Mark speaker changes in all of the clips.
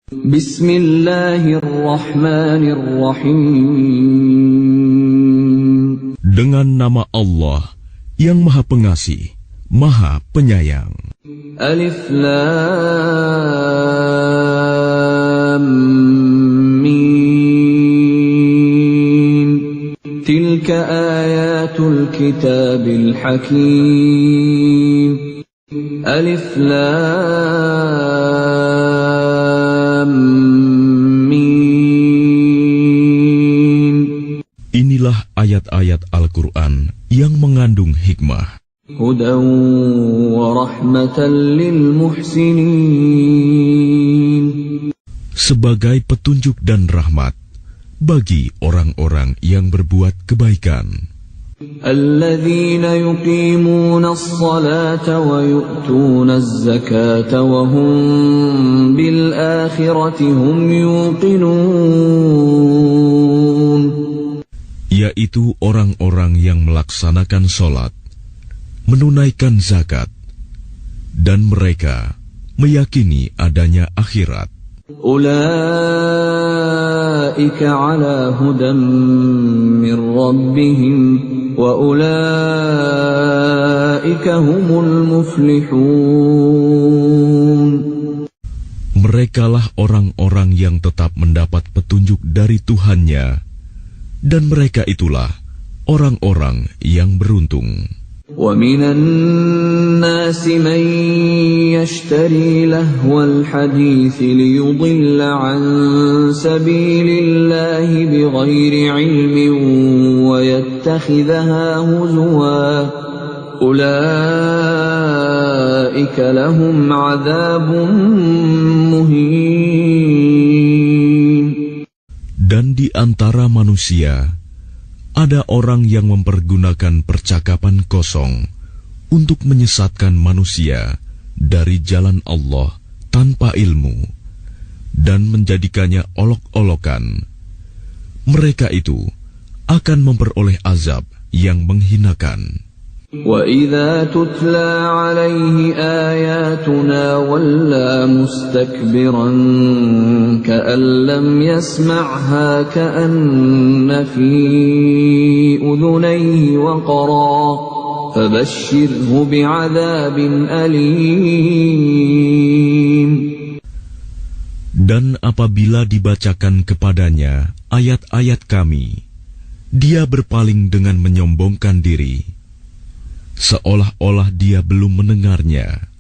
Speaker 1: Bismillahirrahmanirrahim.
Speaker 2: Dengan nama Allah yang Maha Pengasih, Maha Penyayang.
Speaker 1: Alif Lam Mim. Tilka ayatul kitabil hakim. Alif Lam Mim.
Speaker 2: Inilah ayat-ayat Al-Quran yang mengandung hikmah.
Speaker 1: Hudan wa rahmatan lil muhsinin.
Speaker 2: Sebagai petunjuk dan rahmat bagi orang-orang yang berbuat kebaikan.
Speaker 1: Alladzina yuqimuna as-salata wa yu'tuna az-zakata wa hum bil akhirati hum yuqinun.
Speaker 2: Yaitu orang-orang yang melaksanakan sholat, menunaikan zakat, dan mereka meyakini adanya akhirat.
Speaker 1: Ulaika ala hudan min rabbihim wa ulaika humul muflihun.
Speaker 2: Merekalah orang-orang yang tetap mendapat petunjuk dari Tuhannya, dan mereka itulah orang-orang yang beruntung.
Speaker 1: وَمِنَ النَّاسِ مَن يَشْتَرِي لَهْوَ الْحَدِيثِ لِيُضِلَّ عَن سَبِيلِ اللَّهِ بِغَيْرِ عِلْمٍ وَيَتَّخِذَهَا هُزُوًا أُولَئِكَ لَهُمْ عَذَابٌ مُهِينٌ.
Speaker 2: Dan di antara manusia ada orang yang mempergunakan percakapan kosong untuk menyesatkan manusia dari jalan Allah tanpa ilmu dan menjadikannya olok-olokan. Mereka itu akan memperoleh azab yang menghinakan.
Speaker 1: وَإِذَا تُتْلَى عَلَيْهِ آيَاتُنَا وَلَّى مُسْتَكْبِرًا كَأَن لَّمْ يَسْمَعْهَا كَأَنَّ فِي أُذُنَيْهِ وَقْرًا فَبَشِّرْهُ بِعَذَابٍ أَلِيمٍ.
Speaker 2: Dan apabila dibacakan kepadanya ayat-ayat kami, dia berpaling dengan menyombongkan diri, seolah-olah dia belum mendengarnya,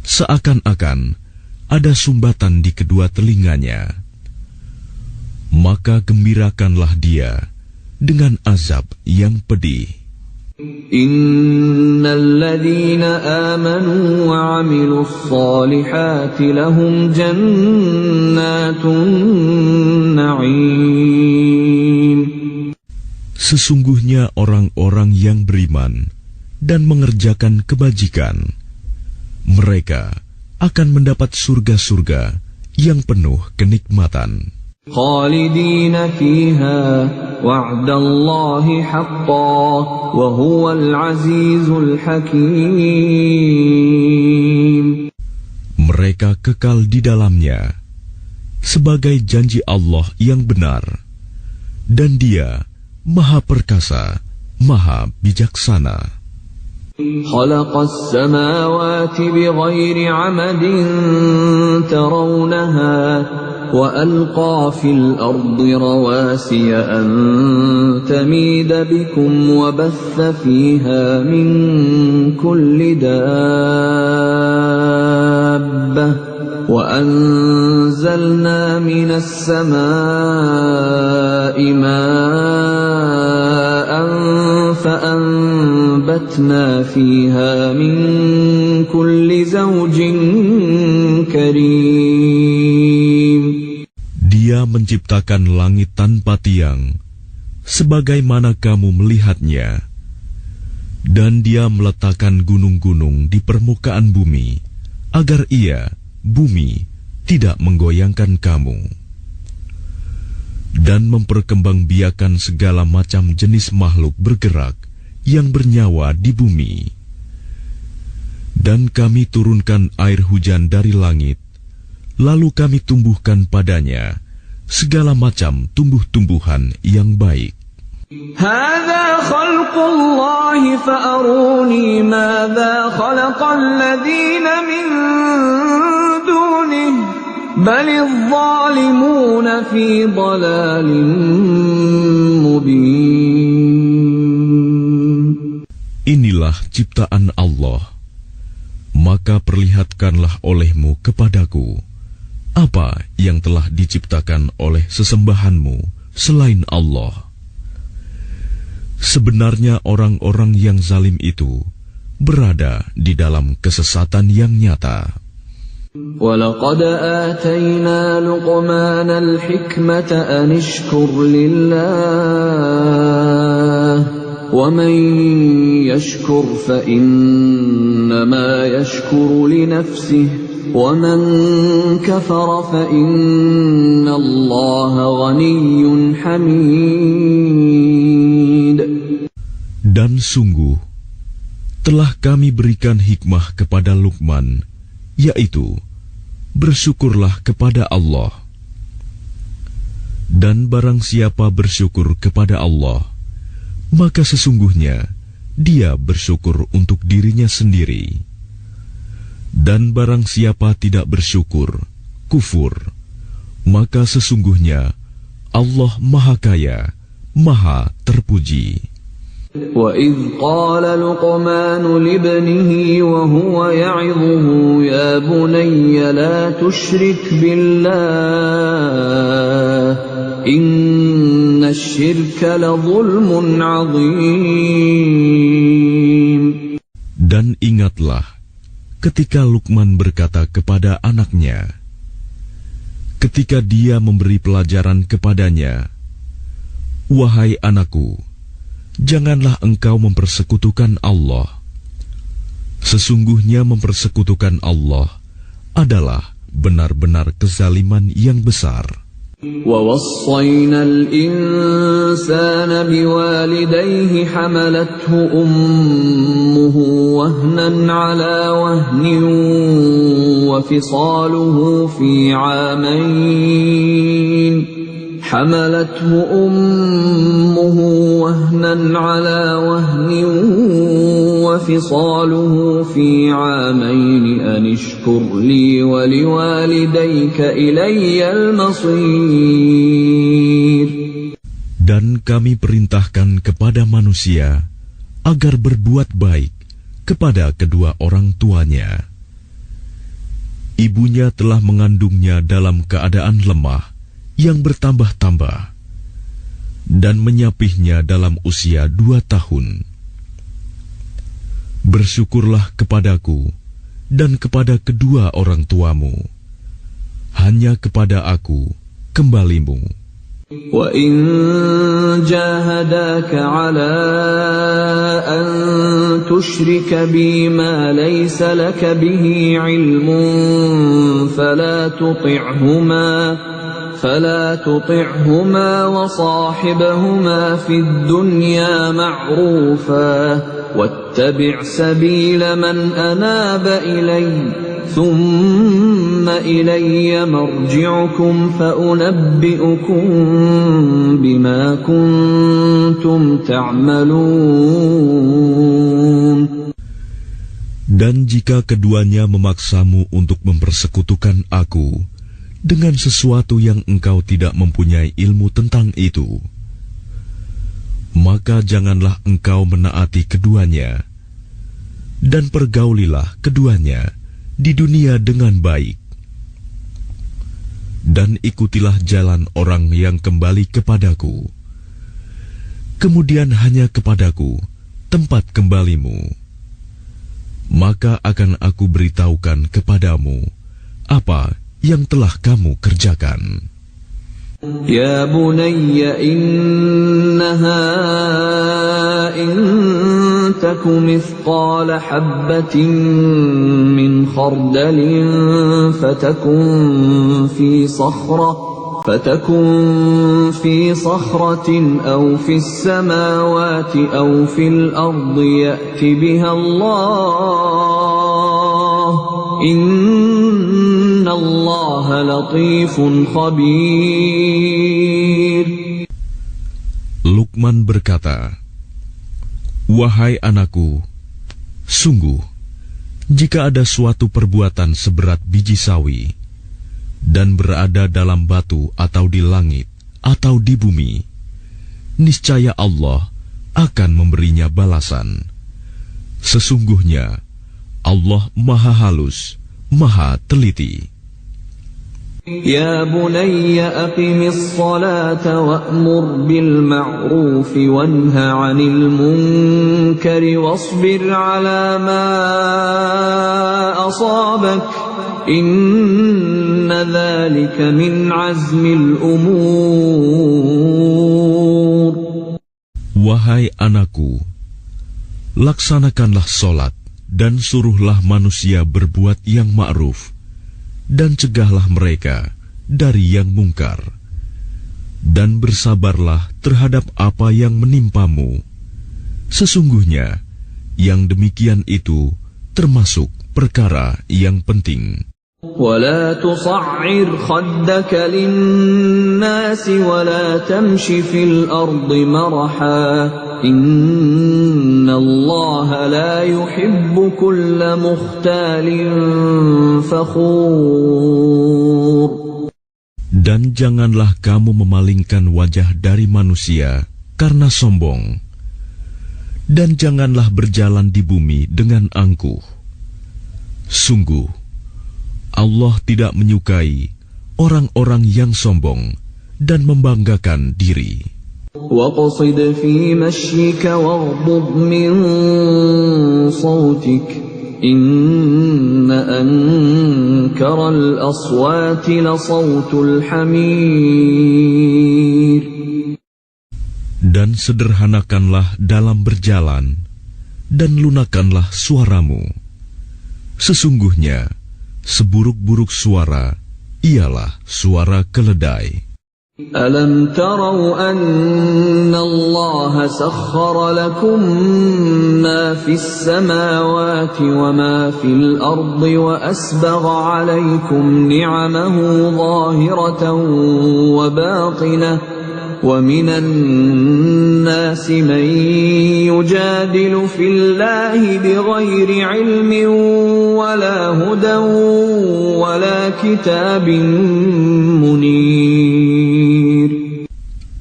Speaker 2: seakan-akan ada sumbatan di kedua telinganya. Maka gembirakanlah dia dengan azab yang pedih.
Speaker 1: Innal ladzina amanu wa 'amilus shalihati lahum jannatun na'im.
Speaker 2: Sesungguhnya orang-orang yang beriman dan mengerjakan kebajikan, mereka akan mendapat surga-surga yang penuh kenikmatan.
Speaker 1: Khalidina fiha wa'dallahi haqqan wa huwal azizul hakim.
Speaker 2: Mereka kekal di dalamnya sebagai janji Allah yang benar, dan Dia Maha Perkasa, Maha Bijaksana.
Speaker 1: خلق السماوات بغير عمد ترونها وألقى في الأرض رواسي أن تميد بكم وبث فيها من كل دابة وأنزلنا من السماء ماء فأنبتنا فيها من كل زوج كريم.
Speaker 2: Dia menciptakan langit tanpa tiang, sebagaimana kamu melihatnya, dan Dia meletakkan gunung-gunung di permukaan bumi, agar bumi, tidak menggoyangkan kamu, dan memperkembangbiakan segala macam jenis makhluk bergerak yang bernyawa di bumi. Dan kami turunkan air hujan dari langit, lalu kami tumbuhkan padanya segala macam tumbuh-tumbuhan yang baik.
Speaker 1: هذا خلق الله فأروني ماذا خلق الذين من دونه بل الظالمون في ضلال مبين.
Speaker 2: Inilah ciptaan Allah, maka perlihatkanlah olehmu kepadaku apa yang telah diciptakan oleh sesembahanmu selain Allah. Sebenarnya orang-orang yang zalim itu berada di dalam kesesatan yang nyata.
Speaker 1: وَلَقَدْ آتَيْنَا لُقْمَانَ الْحِكْمَةَ أَنِ اشْكُرْ لِلَّهِ وَمَنْ يَشْكُرْ فَإِنَّمَا يَشْكُرُ لِنَفْسِهِ وَمَنْ كَفَرَ فَإِنَّ اللَّهَ غَنِيٌّ حَمِيدٌ.
Speaker 2: Dan sungguh, telah kami berikan hikmah kepada Luqman, yaitu, bersyukurlah kepada Allah. Dan barang siapa bersyukur kepada Allah, maka sesungguhnya dia bersyukur untuk dirinya sendiri. Dan barang siapa tidak bersyukur, kufur, maka sesungguhnya Allah Maha Kaya, Maha Terpuji.
Speaker 1: وَإِذْ قَالَ لُقْمَانُ لِابْنِهِ وَهُوَ يَعِظُهُ يَا بُنَيَّ لَا تُشْرِكْ بِاللَّهِ إِنَّ الشِّرْكَ لَظُلْمٌ عَظِيمٌ.
Speaker 2: Dan ingatlah ketika Luqman berkata kepada anaknya, ketika dia memberi pelajaran kepadanya, "Wahai anakku, janganlah engkau mempersekutukan Allah. Sesungguhnya mempersekutukan Allah adalah benar-benar kezaliman yang besar."
Speaker 1: وَوَصَّيْنَا الْإِنسَانَ بِوَالِدَيْهِ حَمَلَتْهُ أُمُّهُ وَهْنًا عَلَى وَهْنٍ وَفِصَالُهُ فِي عَامَيْنِ حملته أمه وهنا على وهن وفصاله في عامين أن اشكر لي ولوالديك إلي المصير.
Speaker 2: Dan kami perintahkan kepada manusia agar berbuat baik kepada kedua orang tuanya. Ibunya telah mengandungnya dalam keadaan lemah yang bertambah-tambah dan menyapihnya dalam usia 2 tahun. Bersyukurlah kepadaku dan kepada kedua orang tuamu. Hanya kepada aku kembalimu.
Speaker 1: وَإِنْ جَاهَدَاكَ عَلَىٰ أَنْ تُشْرِكَ بِي مَا لَيْسَ لَكَ بِهِ عِلْمٌ فلا تطعهما وصاحبهما في الدنيا معروفا واتبع سبيل من أناب إلي ثم إلي مرجعكم فأنبئكم بما كنتم تعملون.
Speaker 2: Dan jika keduanya memaksamu untuk mempersekutukan aku dengan sesuatu yang engkau tidak mempunyai ilmu tentang itu, maka janganlah engkau menaati keduanya, dan pergaulilah keduanya di dunia dengan baik. Dan ikutilah jalan orang yang kembali kepadaku, kemudian hanya kepadaku tempat kembalimu. Maka akan aku beritahukan kepadamu apa yang telah kamu kerjakan.
Speaker 1: Ya bunayya innaha in taku mithqala habbatin min khardalin fatakun fi sakhratin aw fi samawati aw fil ardi ya'ti biha Allah. Inna Allah الله لطيف خبير.
Speaker 2: Luqman berkata, "Wahai anakku, sungguh, jika ada suatu perbuatan seberat biji sawi, dan berada dalam batu atau di langit, atau di bumi, niscaya Allah akan memberinya balasan. Sesungguhnya, Allah Maha Halus, Maha Teliti."
Speaker 1: يا بني أقم الصلاة وأمر بالمعروف وانه عن المنكر واصبر على ما أصابك إن ذلك من عزم الأمور.
Speaker 2: Wahai anakku, laksanakanlah solat dan suruhlah manusia berbuat yang ma'ruf, dan cegahlah mereka dari yang mungkar, dan bersabarlah terhadap apa yang menimpamu. Sesungguhnya yang demikian itu termasuk perkara yang penting.
Speaker 1: ولا تصعر خدك للناس ولا تمش في الأرض مرحا إن الله لا يحب كل مختال فخور.
Speaker 2: Dan janganlah kamu memalingkan wajah dari manusia karena sombong, dan janganlah berjalan di bumi dengan angkuh. Sungguh, Allah tidak menyukai orang-orang yang sombong dan membanggakan diri.
Speaker 1: وَاقْصِدْ فِي مَشْيِكَ وَاغْضُضْ مِنْ صَوْتِكَ إِنَّ أَنْكَرَ الْأَصْوَاتِ لَصَوْتُ الْحَمِيرِ.
Speaker 2: Dan sederhanakanlah dalam berjalan, dan lunakanlah suaramu. Sesungguhnya, seburuk-buruk suara ialah suara keledai.
Speaker 1: أَلَمْ تَرَوْا أَنَّ اللَّهَ سَخَّرَ لَكُم مَّا فِي السَّمَاوَاتِ وَمَا فِي الْأَرْضِ وَأَسْبَغَ عَلَيْكُمْ نِعَمَهُ ظَاهِرَةً وَبَاطِنَةً وَمِنَ النَّاسِ مَن يُجَادِلُ فِي اللَّهِ بِغَيْرِ عِلْمٍ وَلَا هُدًى وَلَا كِتَابٍ مُنِيرٍ.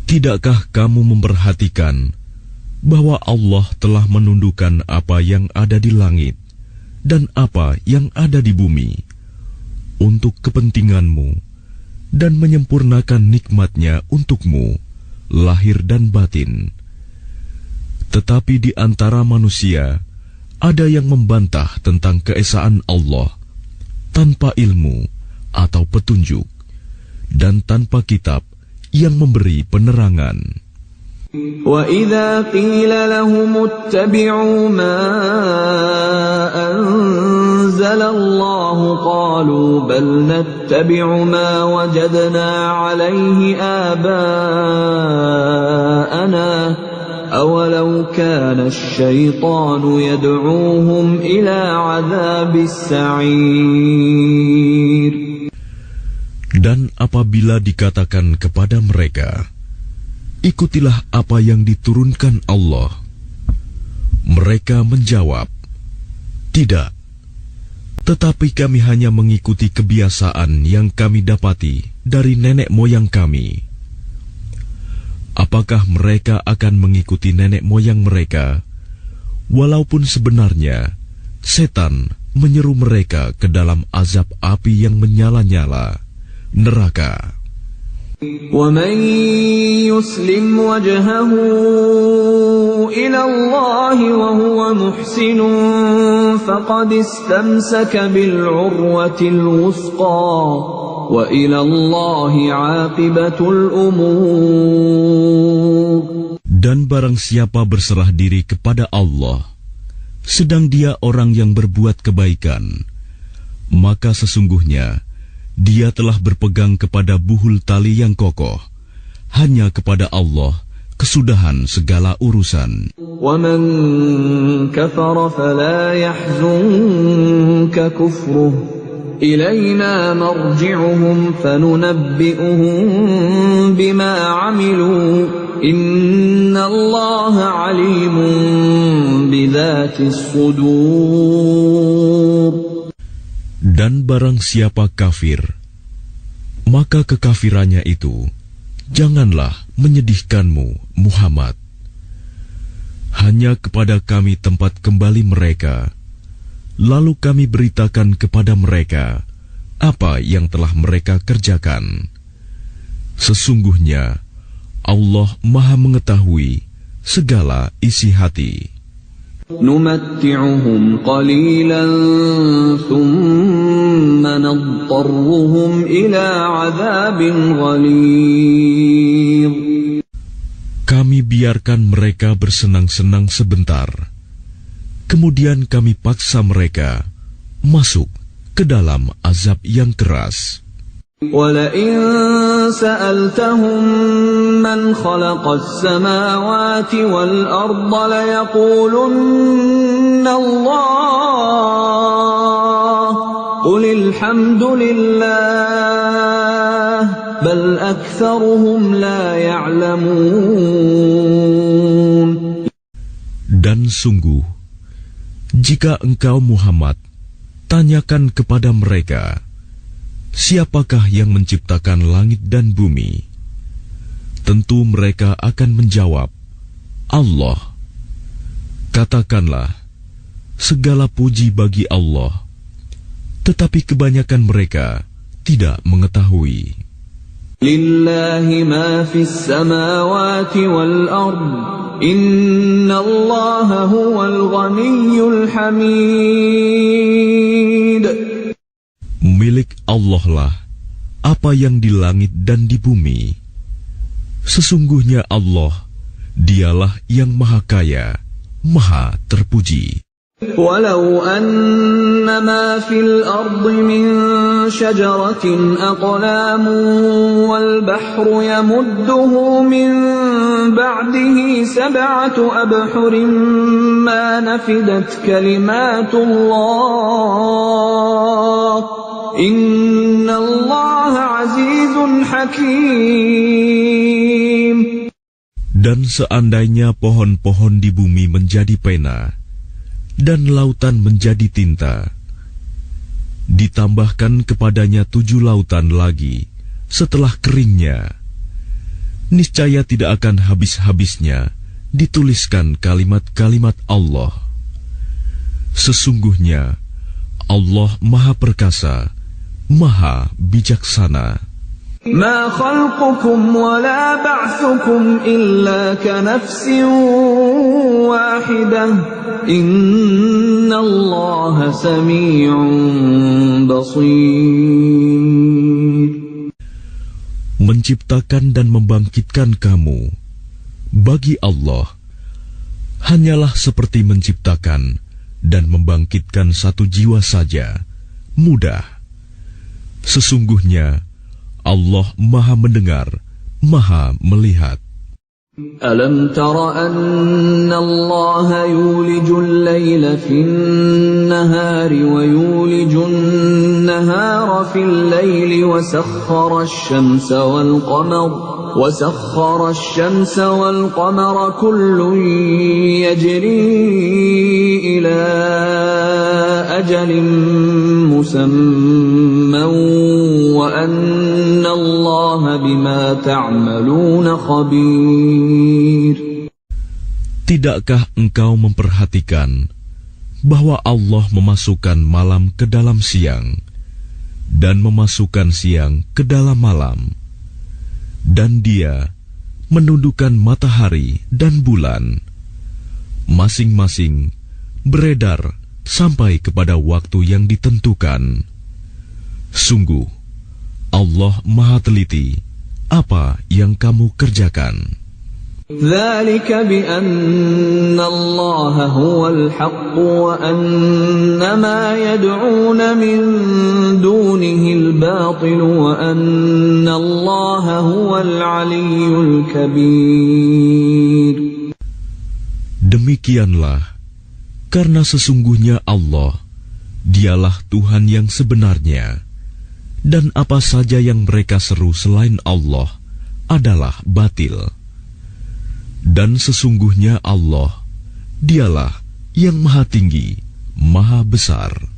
Speaker 2: Tidakkah kamu memperhatikan bahwa Allah telah menundukkan apa yang ada di langit dan apa yang ada di bumi untuk kepentinganmu dan menyempurnakan nikmat-Nya untukmu, lahir dan batin. Tetapi di antara manusia ada yang membantah tentang keesaan Allah tanpa ilmu atau petunjuk dan tanpa kitab yang memberi penerangan.
Speaker 1: وَإِذَا قِيلَ لَهُمُ اتَّبِعُوا مَا أَنزَلَ اللَّهُ قَالُوا بَلْ نَتَّبِعُ مَا وَجَدْنَا عَلَيْهِ آبَاءَنَا أَوَلَوْ كَانَ الشَّيْطَانُ يَدْعُوهُمْ إِلَى عَذَابِ السَّعِيرِ.
Speaker 2: Dan apabila dikatakan kepada mereka, ikutilah apa yang diturunkan Allah, mereka menjawab, tidak, tetapi kami hanya mengikuti kebiasaan yang kami dapati dari nenek moyang kami. Apakah mereka akan mengikuti nenek moyang mereka, walaupun sebenarnya setan menyeru mereka ke dalam azab api yang menyala-nyala, neraka.
Speaker 1: وَمَنْ يُسْلِمْ وَجْهَهُ إِلَى اللَّهِ وَهُوَ مُحْسِنٌ فَقَدِ اسْتَمْسَكَ بِالْعُرْوَةِ الْوُثْقَى وَإِلَى اللَّهِ عَاقِبَةُ الْأُمُورِ.
Speaker 2: Dan barang siapa berserah diri kepada Allah, sedang dia orang yang berbuat kebaikan, maka sesungguhnya dia telah berpegang kepada buhul tali yang kokoh. Hanya kepada Allah kesudahan segala urusan.
Speaker 1: وَمَنْ كَفَرَ فَلَا يَحْزُنْكَ كُفْرُهُ إِلَيْنَا مَرْجِعُهُمْ فَنُنَبِّئُهُم بِمَا عَمِلُوا إِنَّ اللَّهَ عَلِيمٌ بِذَاتِ الصُّدُورِ.
Speaker 2: Dan barang siapa kafir, maka kekafirannya itu janganlah menyedihkanmu, Muhammad. Hanya kepada kami tempat kembali mereka, lalu kami beritakan kepada mereka apa yang telah mereka kerjakan. Sesungguhnya Allah Maha mengetahui segala isi hati.
Speaker 1: نُمَتِّعُهُمْ قَلِيلًا ثُمَّ نَضْطَرُّهُمْ إِلَى عَذَابٍ غَلِيظٍ.
Speaker 2: Kami biarkan mereka bersenang-senang sebentar, kemudian kami paksa mereka masuk ke dalam azab yang keras.
Speaker 1: وَلَئِن سَأَلْتَهُم مَّنْ خَلَقَ السَّمَاوَاتِ وَالْأَرْضَ لَيَقُولُنَّ اللَّهُ قُلِ الْحَمْدُ لِلَّهِ بَلْ أَكْثَرُهُمْ لَا يَعْلَمُونَ.
Speaker 2: Dan sungguh, jika engkau Muhammad tanyakan kepada mereka, siapakah yang menciptakan langit dan bumi? Tentu mereka akan menjawab, Allah. Katakanlah, segala puji bagi Allah, tetapi kebanyakan mereka tidak mengetahui.
Speaker 1: Lillahi ma fis samawati wal ard, inna Allaha huwal ghaniyyul hamid.
Speaker 2: Milik Allah lah apa yang di langit dan di bumi. Sesungguhnya Allah, dialah yang maha kaya, maha terpuji.
Speaker 1: Walau anna ma fil ardi min syajaratin aqlamun wal bahru yamudduhu min ba'dihi sab'atu abhurin ma nafidat kalimatullah. Inna Allah azizun hakim.
Speaker 2: Dan seandainya pohon-pohon di bumi menjadi pena dan lautan menjadi tinta, ditambahkan kepadanya 7 lautan lagi setelah keringnya, niscaya tidak akan habis-habisnya dituliskan kalimat-kalimat Allah. Sesungguhnya Allah Maha Perkasa, Maha Bijaksana.
Speaker 1: Ma khalqukum wa la ba'thukum illa ka nafsin wahidah. Inna Allaha sami'un basir.
Speaker 2: Menciptakan dan membangkitkan kamu bagi Allah hanyalah seperti menciptakan dan membangkitkan satu jiwa saja, mudah. Sesungguhnya Allah Maha mendengar, Maha melihat.
Speaker 1: Alam tara anna Allah yulijul layla fin nahari wa yulijun nahara fil layli wa sakhkhara asy-syamsa wal qamara وسخر الشمس والقمر كل يجري إلى أجل مسمى وأن الله بما تعملون خبير.
Speaker 2: Tidakkah engkau memperhatikan bahwa Allah memasukkan malam ke dalam siang dan memasukkan siang ke dalam malam, dan Dia menundukkan matahari dan bulan, masing-masing beredar sampai kepada waktu yang ditentukan. Sungguh, Allah Maha teliti apa yang kamu kerjakan.
Speaker 1: ذلك بأن الله هو الحق وأن ما يدعون من دونه الباطل وأن الله هو العلي الكبير.
Speaker 2: Demikianlah, karena sesungguhnya Allah, Dialah Tuhan yang sebenarnya, dan apa saja yang mereka seru selain Allah adalah batil. Dan sesungguhnya Allah, Dialah yang Maha Tinggi, Maha Besar.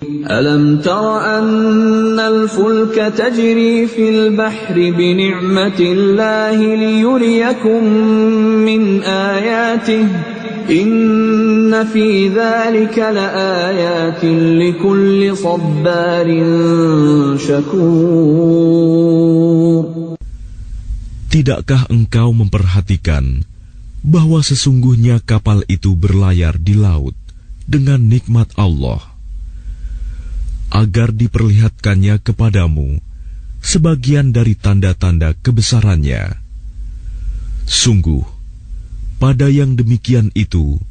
Speaker 1: ألم تر أن الفلك تجري في البحر بنعمة الله ليريكم من آياته إن في ذلك لآيات لكل صبار شكور.
Speaker 2: Tidakkah engkau memperhatikan bahwa sesungguhnya kapal itu berlayar di laut dengan nikmat Allah, agar diperlihatkannya kepadamu sebagian dari tanda-tanda kebesarannya? Sungguh, pada yang demikian itu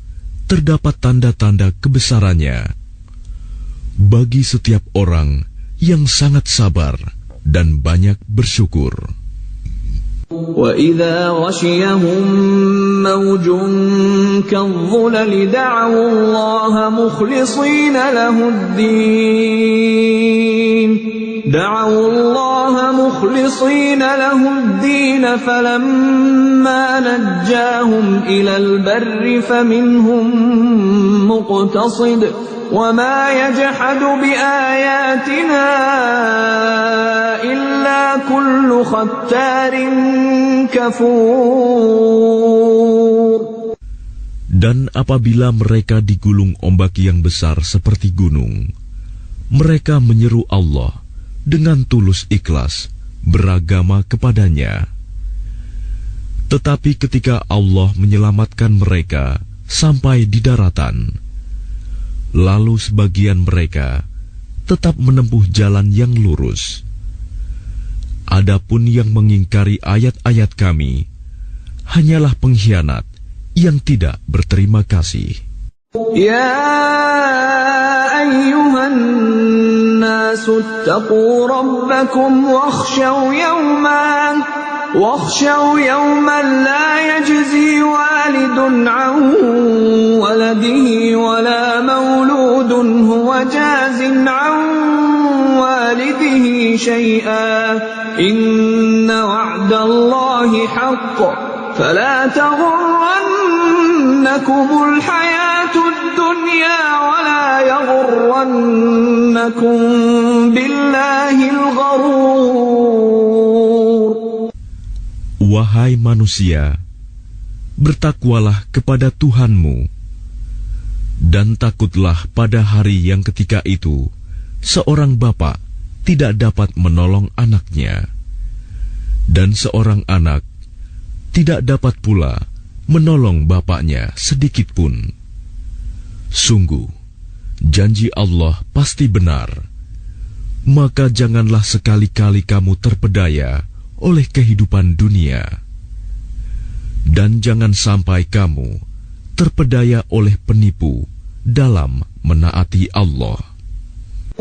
Speaker 2: terdapat tanda-tanda kebesarannya bagi setiap orang yang sangat sabar dan banyak bersyukur.
Speaker 1: وَإِذَا غَشِيَهُم مَّوْجٌ كَالظُّلَلِ دَعَوُا اللَّهَ مُخْلِصِينَ لَهُ الدِّينَ فَلَمَّا نَجَّاهُمْ إِلَى الْبَرِّ فَمِنْهُم مُّقْتَصِدٌ وَمَا يَجْحَدُ بِآيَاتِنَا إِلَّا كُلُّ خَتَّارٍ كَفُورٍ.
Speaker 2: Dan apabila mereka digulung ombak yang besar seperti gunung, mereka menyeru Allah dengan tulus ikhlas beragama kepadanya. Tetapi ketika Allah menyelamatkan mereka sampai di daratan, lalu sebagian mereka tetap menempuh jalan yang lurus. Adapun yang mengingkari ayat-ayat kami hanyalah pengkhianat yang tidak berterima kasih.
Speaker 1: Ya ayyuhan nasu ittaqu rabbakum wakhshaw yawman la yajzi walidun an waladihi wala mawludun huwa jazin an walidihi shay'an inna wa'dallahi haqq fala taghurrannakumul hayatud dunya wala yaghurrannakum billahil gharur.
Speaker 2: Wahai manusia, bertakwalah kepada Tuhanmu, dan takutlah pada hari yang ketika itu seorang bapa tidak dapat menolong anaknya, dan seorang anak tidak dapat pula menolong bapaknya sedikit pun. Sungguh, janji Allah pasti benar, maka janganlah sekali-kali kamu terpedaya oleh kehidupan dunia, dan jangan sampai kamu terpedaya oleh penipu dalam menaati Allah.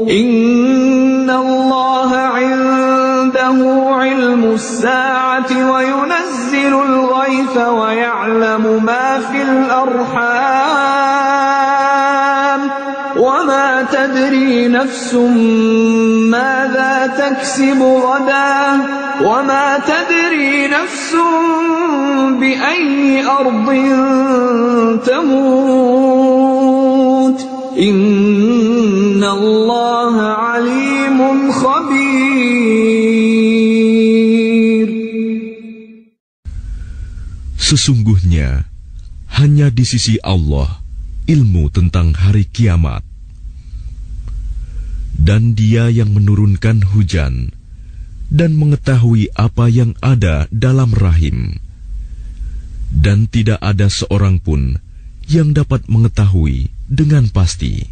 Speaker 1: Inna Allah 'indahu 'ilmus sa'ati wa yunazzilul ghaitha wa ya'lamu ma fil arham wa ma tadri nafsum madza taksibu ghadan wa ma tadri nafsum bi ayyi ardin tamut. Inna Allah alimun khabir.
Speaker 2: Sesungguhnya hanya di sisi Allah ilmu tentang hari kiamat, dan Dia yang menurunkan hujan dan mengetahui apa yang ada dalam rahim, dan tidak ada seorang pun yang dapat mengetahui dengan pasti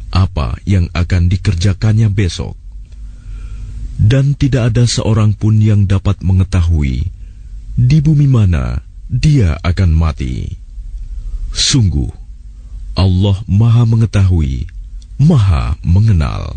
Speaker 2: apa yang akan dikerjakannya besok, dan tidak ada seorang pun yang dapat mengetahui di bumi mana dia akan mati. Sungguh, Allah Maha Mengetahui, Maha Mengenal.